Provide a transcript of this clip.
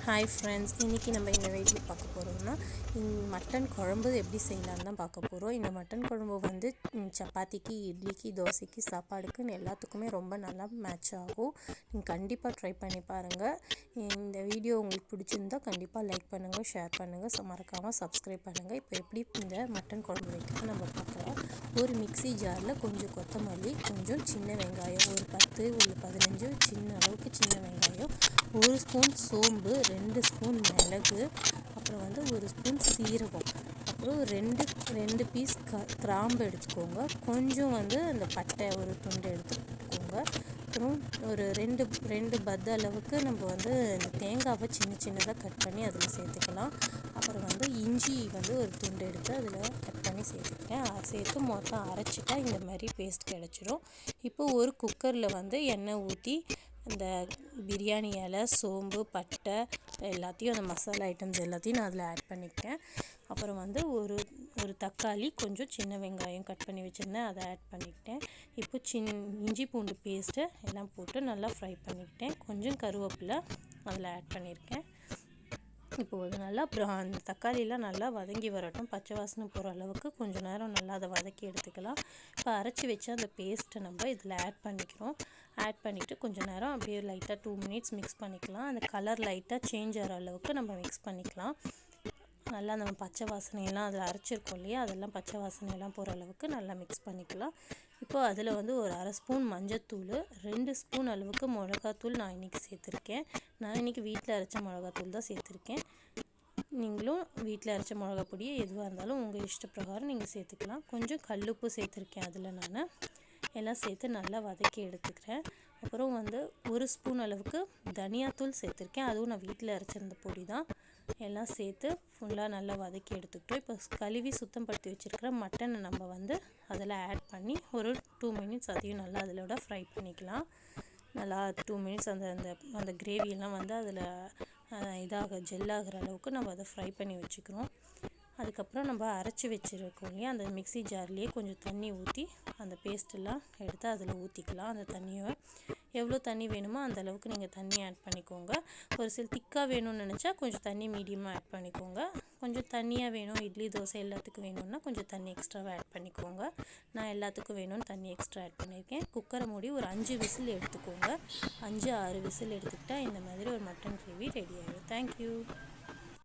Hi friends, இன்றைக்கி நம்ம இந்த வீடியோ பார்க்க போகிறோம்னா மட்டன் குழம்பு எப்படி செய்யலான்னு தான் பார்க்க போகிறோம். இந்த மட்டன் குழம்பு வந்து சப்பாத்திக்கு, இட்லிக்கு, தோசைக்கு, சாப்பாடுக்குன்னு எல்லாத்துக்குமே ரொம்ப நல்லா மேட்ச் ஆகும். நீங்கள் கண்டிப்பாக ட்ரை பண்ணி பாருங்கள். இந்த வீடியோ உங்களுக்கு பிடிச்சிருந்தா கண்டிப்பாக லைக் பண்ணுங்கள், ஷேர் பண்ணுங்கள், மறக்காமல் சப்ஸ்கிரைப் பண்ணுங்கள். இப்போ எப்படி இந்த மட்டன் குழம்பு வைக்கிறது நம்ம பார்க்கலாம். ஒரு மிக்ஸி ஜாரில் கொஞ்சம் கொத்தமல்லி, கொஞ்சம் சின்ன வெங்காயம், ஒரு 10 ஒரு 15 சின்ன அளவுக்கு சின்ன வெங்காயம், 1 ஸ்பூன் சோம்பு, 2 ஸ்பூன் மிளகு, அப்புறம் வந்து 1 ஸ்பூன் சீரகம், அப்புறம் ரெண்டு பீஸ் கிராம்பு எடுத்துக்கோங்க. கொஞ்சம் வந்து அந்த பட்டை ஒரு துண்டு எடுத்துக்கோங்க. அப்புறம் ஒரு ரெண்டு பத்த அளவுக்கு நம்ம வந்து இந்த தேங்காவை சின்னதாக கட் பண்ணி அதில் சேர்த்துக்கலாம். அப்புறம் வந்து இஞ்சி வந்து ஒரு துண்டு எடுத்து அதில் கட் பண்ணி சேர்த்துக்கிறேன். சேர்த்து மொத்தம் அரைச்சிட்டா இந்த மாதிரி பேஸ்ட் கிடச்சிடும். இப்போ ஒரு குக்கரில் வந்து எண்ணெய் ஊற்றி இந்த பிரியாணி இலை, சோம்பு, பட்டை எல்லாத்தையும், அந்த மசாலா ஐட்டம்ஸ் எல்லாத்தையும் நான் அதில் ஆட் பண்ணிக்கிட்டேன். அப்புறம் வந்து ஒரு தக்காளி, கொஞ்சம் சின்ன வெங்காயம் கட் பண்ணி வச்சுருந்தேன், அதை ஆட் பண்ணிக்கிட்டேன். இப்போ இஞ்சி பூண்டு பேஸ்ட்டு எல்லாம் போட்டு நல்லா ஃப்ரை பண்ணிக்கிட்டேன். கொஞ்சம் கருவேப்பிலை அதில் ஆட் பண்ணியிருக்கேன். இப்போது நல்லா அந்த தக்காளியெலாம் நல்லா வதங்கி வரட்டும். பச்சை வாசனை போகிற அளவுக்கு கொஞ்சம் நேரம் நல்லா அதை வதக்கி எடுத்துக்கலாம். இப்போ அரைச்சி வச்சு அந்த பேஸ்ட்டை நம்ம இதில் ஆட் பண்ணிக்கிறோம். ஆட் பண்ணிவிட்டு கொஞ்சம் நேரம் அப்படியே லைட்டாக 2 மினிட்ஸ் மிக்ஸ் பண்ணிக்கலாம். அந்த கலர் லைட்டாக சேஞ்ச் ஆகிற அளவுக்கு நம்ம மிக்ஸ் பண்ணிக்கலாம். நல்லா நம்ம பச்சை வாசனையெல்லாம் அதில் அரைச்சிருக்கோம் இல்லையா, அதெல்லாம் பச்சை வாசனையெல்லாம் போகிற அளவுக்கு நல்லா மிக்ஸ் பண்ணிக்கலாம். இப்போது அதில் வந்து ஒரு 1/2 ஸ்பூன் மஞ்சத்தூள், 2 ஸ்பூன் அளவுக்கு மிளகாத்தூள் நான் இன்றைக்கி சேர்த்துருக்கேன். நான் இன்றைக்கி வீட்டில் அரைச்ச மிளகாத்தூள் தான் சேர்த்துருக்கேன். நீங்களும் வீட்டில் அரைச்ச மிளகா பொடியை எதுவாக இருந்தாலும் உங்கள் இஷ்ட பிரகாரம் நீங்கள் சேர்த்துக்கலாம். கொஞ்சம் கல்லுப்பு சேர்த்துருக்கேன் அதில் நான். எல்லாம் சேர்த்து நல்லா வதக்கி எடுத்துக்கிறேன். அப்புறம் வந்து 1 ஸ்பூன் அளவுக்கு தனியாத்தூள் சேர்த்துருக்கேன். அதுவும் நான் வீட்டில் அரைச்சிருந்த பொடி தான். எல்லாம் சேர்த்து ஃபுல்லாக நல்லா வதக்கி எடுத்துக்கிட்டோம். இப்போ கழுவி சுத்தப்படுத்தி வச்சுருக்கிற மட்டனை நம்ம வந்து அதில் ஆட் பண்ணி ஒரு 2 மினிட்ஸ் அதையும் நல்லா அதிலோட ஃப்ரை பண்ணிக்கலாம். நல்லா 2 மினிட்ஸ் அந்த கிரேவியெல்லாம் வந்து அதில் ஜெல்லாகிற அளவுக்கு நம்ம அதை ஃப்ரை பண்ணி வச்சுக்கிறோம். அதுக்கப்புறம் நம்ம அரைச்சி வச்சுருக்கோம் இல்லையா, அந்த மிக்ஸி ஜார்லேயே கொஞ்சம் தண்ணி ஊற்றி அந்த பேஸ்ட்டெல்லாம் எடுத்து அதில் ஊற்றிக்கலாம். அந்த தண்ணியை எவ்வளோ தண்ணி வேணுமோ அந்த அளவுக்கு நீங்கள் தண்ணி ஆட் பண்ணிக்கோங்க. ஒரு சில திக்காக வேணும்னு நினச்சா கொஞ்சம் தண்ணி மீடியமாக ஆட் பண்ணிக்கோங்க. கொஞ்சம் தண்ணியாக வேணும், இட்லி தோசை எல்லாத்துக்கும் வேணும்னா கொஞ்சம் தண்ணி எக்ஸ்ட்ராவாக ஆட் பண்ணிக்கோங்க. நான் எல்லாத்துக்கும் வேணும்னு தண்ணி எக்ஸ்ட்ரா ஆட் பண்ணியிருக்கேன். குக்கரை மூடி ஒரு 5 விசில் எடுத்துக்கோங்க. 5-6 விசில் எடுத்துக்கிட்டால் இந்த மாதிரி ஒரு மட்டன் கிரேவி ரெடி ஆகிடும். தேங்க்யூ.